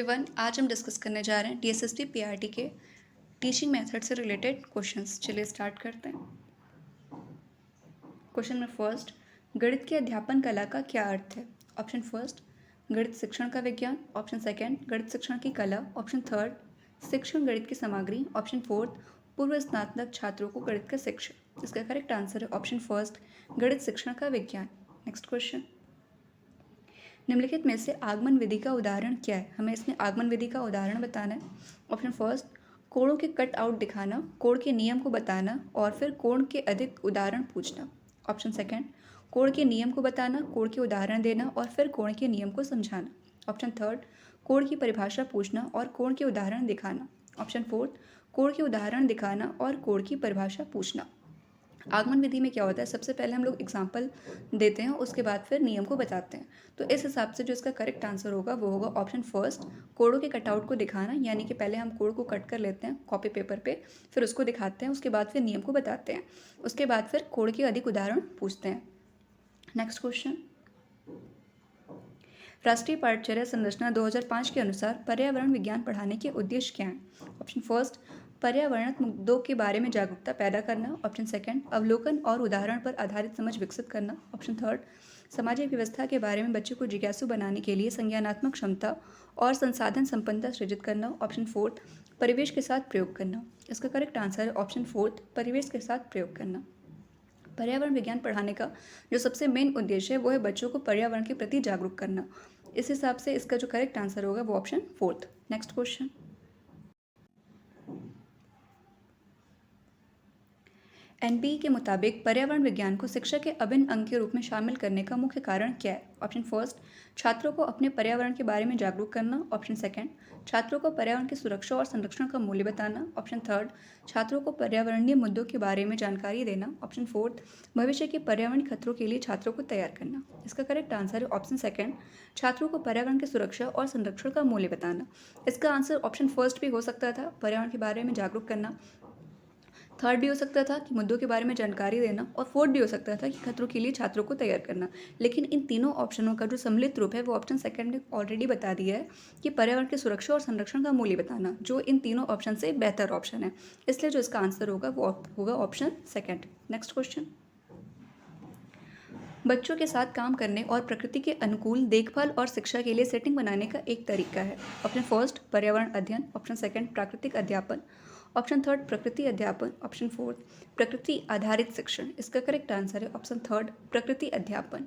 Everyone, आज हम discuss करने जा रहे हैं टीएसएसपी पीआरटी के टीचिंग मेथड से रिलेटेड क्वेश्चंस। चलिए स्टार्ट करते हैं। क्वेश्चन में फर्स्ट, गणित की अध्यापन कला का क्या अर्थ है? ऑप्शन फर्स्ट, गणित शिक्षण का विज्ञान। ऑप्शन सेकंड, गणित शिक्षण की कला। ऑप्शन थर्ड, शिक्षण गणित की सामग्री। ऑप्शन फोर्थ, पूर्व स्नातक छात्रों को गणित का शिक्षण। इसका करेक्ट आंसर है ऑप्शन फर्स्ट, गणित शिक्षण का विज्ञान। नेक्स्ट क्वेश्चन, निम्नलिखित में से आगमन विधि का उदाहरण क्या है? हमें इसमें आगमन विधि का उदाहरण बताना है। ऑप्शन फर्स्ट, कोणों के कट आउट दिखाना, कोण के नियम को बताना और फिर कोण के अधिक उदाहरण पूछना। ऑप्शन सेकंड, कोण के नियम को बताना, कोण के उदाहरण देना और फिर कोण के नियम को समझाना। ऑप्शन थर्ड, कोण की परिभाषा पूछना और कोण के उदाहरण दिखाना। ऑप्शन फोर्थ, कोण के उदाहरण दिखाना और कोण की परिभाषा पूछना। आगमन विधि में क्या होता है, सबसे पहले हम लोग एग्जाम्पल देते हैं, उसके बाद फिर नियम को बताते हैं। तो इस हिसाब से जो इसका करेक्ट आंसर होगा वो होगा ऑप्शन फर्स्ट, कोड़ों के कटआउट को दिखाना, यानी कि पहले हम कोड को कट कर लेते हैं कॉपी पेपर पे, फिर उसको दिखाते हैं, उसके बाद फिर नियम को बताते हैं, उसके बाद फिर कोड के अधिक उदाहरण पूछते हैं। नेक्स्ट क्वेश्चन, राष्ट्रीय पाठ्यचर्या संरचना 2005 के अनुसार पर्यावरण विज्ञान पढ़ाने के उद्देश्य क्या हैं? ऑप्शन फर्स्ट, पर्यावरण मुद्दों के बारे में जागरूकता पैदा करना। ऑप्शन सेकंड, अवलोकन और उदाहरण पर आधारित समझ विकसित करना। ऑप्शन थर्ड, सामाजिक व्यवस्था के बारे में बच्चों को जिज्ञासु बनाने के लिए संज्ञानात्मक क्षमता और संसाधन संपन्नता सृजित करना। ऑप्शन फोर्थ, परिवेश के साथ प्रयोग करना। इसका करेक्ट आंसर है ऑप्शन फोर्थ, परिवेश के साथ प्रयोग करना। पर्यावरण विज्ञान पढ़ाने का जो सबसे मेन उद्देश्य है वो है बच्चों को पर्यावरण के प्रति जागरूक करना। इस हिसाब से इसका जो करेक्ट आंसर होगा वो option fourth. Next question, NPE के मुताबिक पर्यावरण विज्ञान को शिक्षा के अभिन्न अंग के रूप में शामिल करने का मुख्य कारण क्या है? ऑप्शन फर्स्ट, छात्रों को अपने पर्यावरण के बारे में जागरूक करना। ऑप्शन सेकंड, छात्रों को पर्यावरण की सुरक्षा और संरक्षण का मूल्य बताना। ऑप्शन थर्ड, छात्रों को पर्यावरणीय मुद्दों के बारे में जानकारी देना। ऑप्शन फोर्थ, भविष्य के पर्यावरण खतरों के लिए छात्रों को तैयार करना। इसका करेक्ट आंसर है ऑप्शन सेकंड, छात्रों को पर्यावरण की सुरक्षा और संरक्षण का मूल्य बताना। इसका आंसर ऑप्शन फर्स्ट भी हो सकता था, पर्यावरण के बारे में जागरूक करना। थर्ड भी हो सकता था कि मुद्दों के बारे में जानकारी देना, और फोर्थ भी हो सकता था कि खतरों के लिए छात्रों को तैयार करना। लेकिन इन तीनों ऑप्शनों का जो सम्मिलित रूप है वो ऑप्शन सेकंड ने ऑलरेडी बता दिया है कि पर्यावरण की सुरक्षा और संरक्षण का मूल्य बताना, जो इन तीनों ऑप्शन से बेहतर ऑप्शन है। इसलिए जो इसका आंसर होगा वो होगा ऑप्शन सेकंड। नेक्स्ट क्वेश्चन, बच्चों के साथ काम करने और प्रकृति के अनुकूल देखभाल और शिक्षा के लिए सेटिंग बनाने का एक तरीका है। ऑप्शन फर्स्ट, पर्यावरण अध्ययन। ऑप्शन सेकंड, प्राकृतिक अध्यापन। ऑप्शन थर्ड, प्रकृति अध्यापन। ऑप्शन फोर्थ, प्रकृति आधारित शिक्षण। इसका करेक्ट आंसर है ऑप्शन थर्ड, प्रकृति अध्यापन।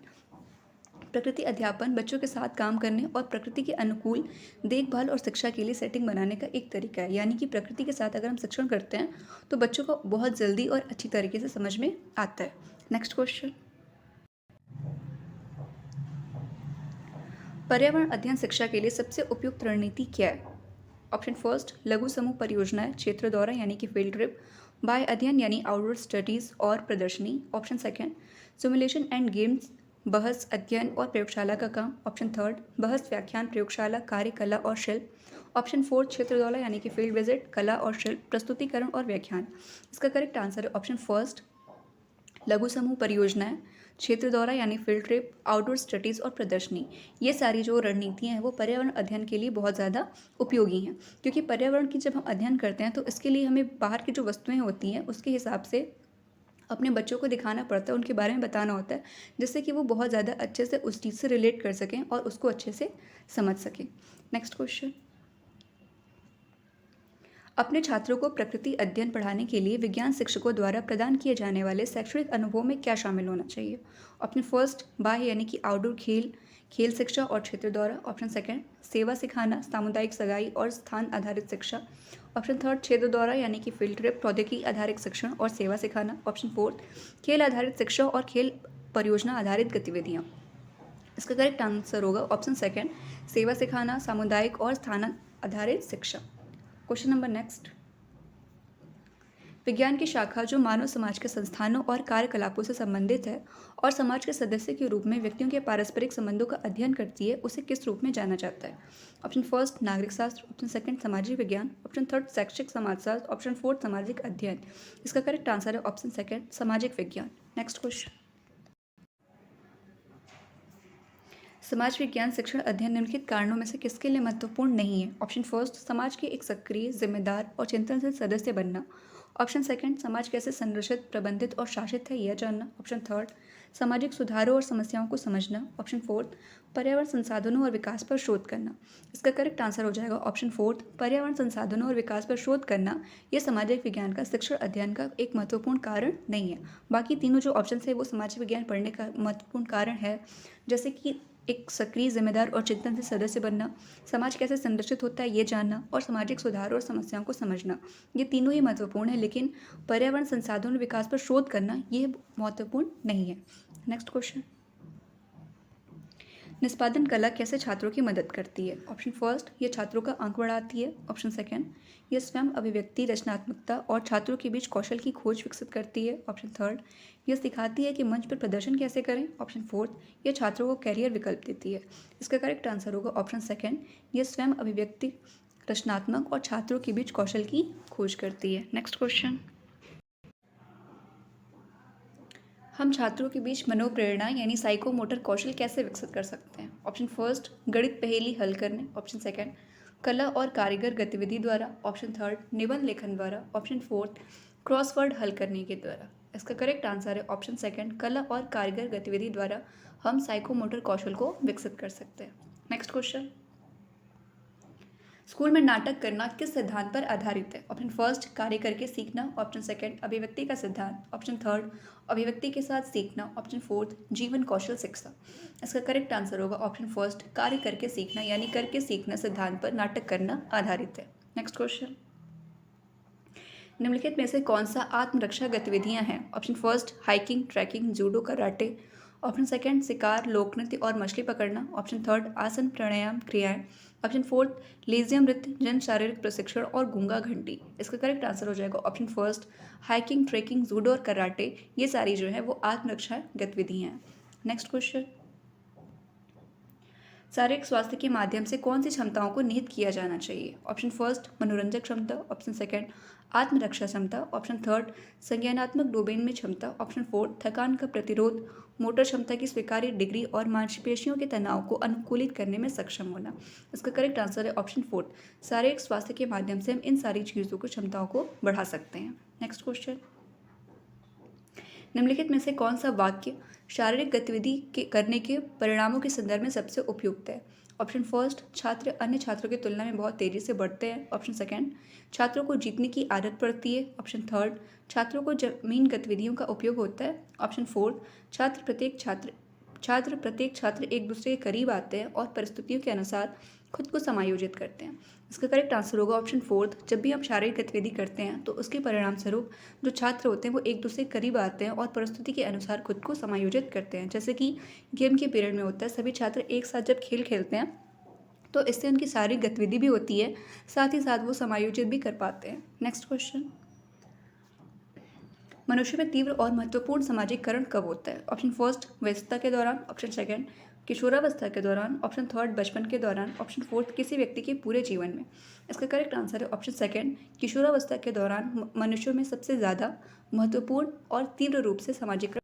प्रकृति अध्यापन बच्चों के साथ काम करने और प्रकृति के अनुकूल देखभाल और शिक्षा के लिए सेटिंग बनाने का एक तरीका है, यानी कि प्रकृति के साथ अगर हम शिक्षण करते हैं तो बच्चों को बहुत जल्दी और अच्छी तरीके से समझ में आता है। नेक्स्ट क्वेश्चन, पर्यावरण अध्ययन शिक्षा के लिए सबसे उपयुक्त रणनीति क्या है? ऑप्शन फर्स्ट, लघु समूह परियोजनाएं, क्षेत्र दौरा यानी कि फील्ड ट्रिप, बाह्य अध्ययन यानी आउटडोर स्टडीज और प्रदर्शनी। Option second, simulation and games, बहस अध्ययन और प्रयोगशाला का काम। ऑप्शन थर्ड, बहस व्याख्यान प्रयोगशाला कार्य कला और शिल्प। ऑप्शन फोर्थ, क्षेत्र दौरा यानी कि फील्ड विजिट, कला और शिल्प, प्रस्तुतिकरण और व्याख्यान। इसका करेक्ट आंसर है ऑप्शन फर्स्ट, लघु समूह परियोजनाएं, क्षेत्र दौरा यानी फील्ड ट्रिप, आउटडोर स्टडीज़ और प्रदर्शनी। ये सारी जो रणनीतियाँ हैं वो पर्यावरण अध्ययन के लिए बहुत ज़्यादा उपयोगी हैं, क्योंकि पर्यावरण की जब हम अध्ययन करते हैं तो इसके लिए हमें बाहर की जो वस्तुएं होती हैं उसके हिसाब से अपने बच्चों को दिखाना पड़ता है, उनके बारे में बताना होता है, जिससे कि वो बहुत ज़्यादा अच्छे से उस चीज़ से रिलेट कर सकें और उसको अच्छे से समझ सकें। नेक्स्ट क्वेश्चन, अपने छात्रों को प्रकृति अध्ययन पढ़ाने के लिए विज्ञान शिक्षकों द्वारा प्रदान किए जाने वाले शैक्षणिक अनुभवों में क्या शामिल होना चाहिए? ऑप्शन फर्स्ट, बाह्य यानी कि आउटडोर खेल, खेल शिक्षा और क्षेत्र दौरा। ऑप्शन सेकंड, सेवा सिखाना, सामुदायिक सगाई और स्थान आधारित शिक्षा। ऑप्शन थर्ड, क्षेत्र दौरा यानी कि फील्ड ट्रिप, प्रौद्योगिकी आधारित शिक्षण और सेवा सिखाना। ऑप्शन फोर्थ, खेल आधारित शिक्षा और खेल परियोजना आधारित गतिविधियाँ। इसका करेक्ट आंसर होगा ऑप्शन सेकंड, सेवा सिखाना, सामुदायिक और स्थान आधारित शिक्षा। क्वेश्चन नंबर नेक्स्ट, विज्ञान की शाखा जो मानव समाज के संस्थानों और कार्यकलापों से संबंधित है और समाज के सदस्य के रूप में व्यक्तियों के पारस्परिक संबंधों का अध्ययन करती है, उसे किस रूप में जाना जाता है? ऑप्शन फर्स्ट, नागरिक शास्त्र। ऑप्शन सेकंड, सामाजिक विज्ञान। ऑप्शन थर्ड, शैक्षिक समाजशास्त्र। ऑप्शन फोर्थ, सामाजिक अध्ययन। इसका करेक्ट आंसर है ऑप्शन सेकंड, सामाजिक विज्ञान। नेक्स्ट क्वेश्चन, समाज विज्ञान शिक्षण अध्ययन निम्नलिखित कारणों में से किसके लिए महत्वपूर्ण नहीं है? ऑप्शन फर्स्ट, समाज के एक सक्रिय, जिम्मेदार और चिंतनशील सदस्य बनना। ऑप्शन सेकंड, समाज कैसे संरचित, प्रबंधित और शासित है यह जानना। ऑप्शन थर्ड, सामाजिक सुधारों और समस्याओं को समझना। ऑप्शन फोर्थ, पर्यावरण संसाधनों और विकास पर शोध करना। इसका करेक्ट आंसर हो जाएगा ऑप्शन फोर्थ, पर्यावरण संसाधनों और विकास पर शोध करना। यह सामाजिक विज्ञान का शिक्षण अध्ययन का एक महत्वपूर्ण कारण नहीं है। बाकी तीनों जो ऑप्शन है वो सामाजिक विज्ञान पढ़ने का महत्वपूर्ण कारण है, जैसे कि एक सक्रिय, जिम्मेदार और चिंतनशील सदस्य बनना, समाज कैसे संरचित होता है ये जानना और सामाजिक सुधार और समस्याओं को समझना। ये तीनों ही महत्वपूर्ण है, लेकिन पर्यावरण संसाधनों और विकास पर शोध करना ये महत्वपूर्ण नहीं है। नेक्स्ट क्वेश्चन, निष्पादन कला कैसे छात्रों की मदद करती है? ऑप्शन फर्स्ट, ये छात्रों का अंक बढ़ाती है। ऑप्शन सेकंड, ये स्वयं अभिव्यक्ति, रचनात्मकता और छात्रों के बीच कौशल की खोज विकसित करती है। ऑप्शन थर्ड, यह सिखाती है कि मंच पर प्रदर्शन कैसे करें। ऑप्शन फोर्थ, यह छात्रों को कैरियर विकल्प देती है। इसका करेक्ट आंसर होगा ऑप्शन सेकंड, यह स्वयं अभिव्यक्ति, रचनात्मक और छात्रों के बीच कौशल की खोज करती है। नेक्स्ट क्वेश्चन, हम छात्रों के बीच मनोप्रेरणा यानी साइकोमोटर कौशल कैसे विकसित कर सकते हैं? ऑप्शन फर्स्ट, गणित पहेली हल करने। ऑप्शन सेकंड, कला और कारीगर गतिविधि द्वारा। ऑप्शन थर्ड, निबंध लेखन द्वारा। ऑप्शन फोर्थ, क्रॉसवर्ड हल करने के द्वारा। इसका करेक्ट आंसर है ऑप्शन सेकंड, कला और कारीगर गतिविधि द्वारा हम साइकोमोटर कौशल को विकसित कर सकते हैं। नेक्स्ट क्वेश्चन, स्कूल में नाटक करना किस सिद्धांत पर आधारित है? ऑप्शन फर्स्ट, कार्य करके सीखना। ऑप्शन सेकंड, अभिव्यक्ति का सिद्धांत। ऑप्शन थर्ड, अभिव्यक्ति के साथ सीखना। ऑप्शन फोर्थ, जीवन कौशल शिक्षा। इसका करेक्ट आंसर होगा ऑप्शन फर्स्ट, कार्य करके सीखना यानी करके सीखना सिद्धांत पर नाटक करना आधारित है। नेक्स्ट क्वेश्चन, निम्नलिखित में से कौन सा आत्मरक्षा गतिविधियां हैं? Option first, hiking, trekking, judo, karate. Option second, शिकार, लोक नृत्य और मछली पकड़ना। ऑप्शन थर्ड, आसन, प्राणायाम, क्रियाएं। ऑप्शन फोर्थ, लेजियम नृत्य, जन शारीरिक प्रशिक्षण और गूंगा घंटी। इसका करेक्ट आंसर हो जाएगा option first, hiking, trekking, judo और कराटे। ये सारी जो है वो आत्मरक्षा गतिविधियां हैं। नेक्स्ट क्वेश्चन, शारीरिक स्वास्थ्य के माध्यम से कौन सी क्षमताओं को निहित किया जाना चाहिए? ऑप्शन फर्स्ट, मनोरंजक क्षमता। ऑप्शन सेकंड, आत्मरक्षा क्षमता। ऑप्शन थर्ड, संज्ञानात्मक डोमेन में क्षमता। ऑप्शन फोर्थ, थकान का प्रतिरोध, मोटर क्षमता की स्वीकार्य डिग्री और मांसपेशियों के तनाव को अनुकूलित करने में सक्षम होना। इसका करेक्ट आंसर है ऑप्शन फोर्थ, शारीरिक स्वास्थ्य के माध्यम से हम इन सारी चीज़ों को, क्षमताओं को बढ़ा सकते हैं। नेक्स्ट क्वेश्चन, निम्नलिखित में से कौन सा वाक्य शारीरिक गतिविधि के करने के परिणामों के संदर्भ में सबसे उपयुक्त है? ऑप्शन फर्स्ट, छात्र अन्य छात्रों की तुलना में बहुत तेजी से बढ़ते हैं। ऑप्शन सेकंड, छात्रों को जीतने की आदत पड़ती है। ऑप्शन थर्ड, छात्रों को जमीन गतिविधियों का उपयोग होता है। ऑप्शन फोर्थ, छात्र प्रत्येक छात्र एक दूसरे के करीब आते हैं और परिस्थितियों के अनुसार खुद को समायोजित करते हैं। इसका करेक्ट आंसर होगा ऑप्शन फोर्थ, जब भी हम शारीरिक गतिविधि करते हैं तो उसके परिणाम स्वरूप जो छात्र होते हैं वो एक दूसरे के करीब आते हैं और परिस्थिति के अनुसार खुद को समायोजित करते हैं। जैसे कि गेम के पीरियड में होता है, सभी छात्र एक साथ जब खेल खेलते हैं तो इससे उनकी शारीरिक गतिविधि भी होती है, साथ ही साथ वो समायोजित भी कर पाते हैं। नेक्स्ट क्वेश्चन, मनुष्य में तीव्र और महत्वपूर्ण सामाजिकरण कब होता है? ऑप्शन फर्स्ट, वयस्कता के दौरान। ऑप्शन सेकंड, किशोरावस्था के दौरान। ऑप्शन थर्ड, बचपन के दौरान। ऑप्शन फोर्थ, किसी व्यक्ति के पूरे जीवन में। इसका करेक्ट आंसर है ऑप्शन सेकंड, किशोरावस्था के दौरान मनुष्यों में सबसे ज़्यादा महत्वपूर्ण और तीव्र रूप से सामाजिकरण।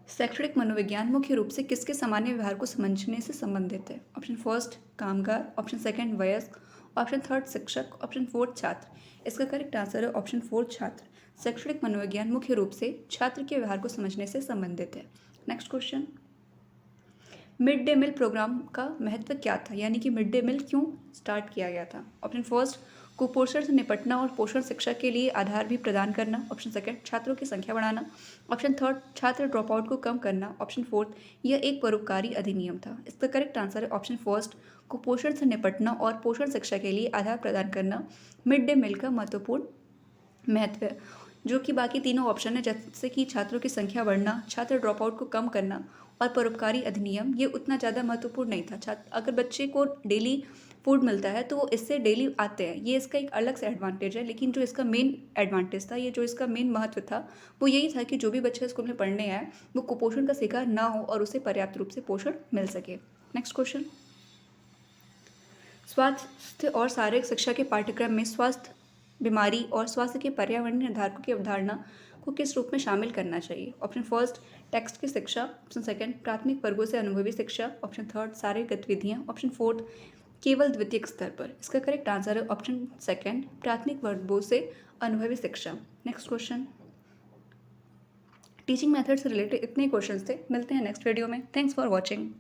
शैक्षणिक मनोविज्ञान मुख्य रूप से किसके सामान्य व्यवहार को समझने से संबंधित है? ऑप्शन फर्स्ट, कामगार। ऑप्शन सेकंड, वयस्क। ऑप्शन थर्ड, शिक्षक। ऑप्शन फोर्थ, छात्र। इसका करेक्ट आंसर है ऑप्शन फोर्थ, छात्र। शैक्षणिक मनोविज्ञान मुख्य रूप से छात्र के व्यवहार को समझने से संबंधित है। Next question, mid day meal programme का महत्व क्या था, यानी कि मिड डे मील क्यों स्टार्ट किया गया था? ऑप्शन फर्स्ट, कुपोषण से निपटना और पोषण शिक्षा के लिए आधार भी प्रदान करना। ऑप्शन सेकंड, छात्रों की संख्या बढ़ाना। ऑप्शन थर्ड, छात्र ड्रॉप आउट को कम करना। ऑप्शन फोर्थ, यह एक परोपकारी अधिनियम था। इसका करेक्ट आंसर है ऑप्शन फर्स्ट, कुपोषण से निपटना और पोषण शिक्षा के लिए आधार प्रदान करना मिड डे मील का महत्वपूर्ण महत्व है। जो कि बाकी तीनों ऑप्शन है, जैसे कि छात्रों की संख्या बढ़ना, छात्र ड्रॉप आउट को कम करना और परोपकारी अधिनियम, ये उतना ज़्यादा महत्वपूर्ण नहीं था। अगर बच्चे को डेली फूड मिलता है तो वो इससे डेली आते हैं, ये इसका एक अलग से एडवांटेज है। लेकिन जो इसका मेन एडवांटेज था, ये जो इसका मेन महत्व था, वो यही था कि जो भी बच्चे स्कूल में पढ़ने आए वो कुपोषण का शिकार ना हो और उसे पर्याप्त रूप से पोषण मिल सके। नेक्स्ट क्वेश्चन, स्वास्थ्य और शारीरिक शिक्षा के पाठ्यक्रम में स्वास्थ्य बीमारी और स्वास्थ्य के पर्यावरणीय निर्धारकों की अवधारणा को किस रूप में शामिल करना चाहिए? ऑप्शन फर्स्ट, टेक्स्ट की शिक्षा। ऑप्शन सेकंड, प्राथमिक वर्गों से अनुभवी शिक्षा। ऑप्शन थर्ड, शारीरिक गतिविधियाँ। ऑप्शन फोर्थ, केवल द्वितीयक स्तर पर। इसका करेक्ट आंसर है ऑप्शन सेकंड, प्राथमिक वर्गों से अनुभवी शिक्षा। Next question. टीचिंग मेथड से रिलेटेड इतने क्वेश्चंस थे। मिलते हैं नेक्स्ट वीडियो में। Thanks for watching.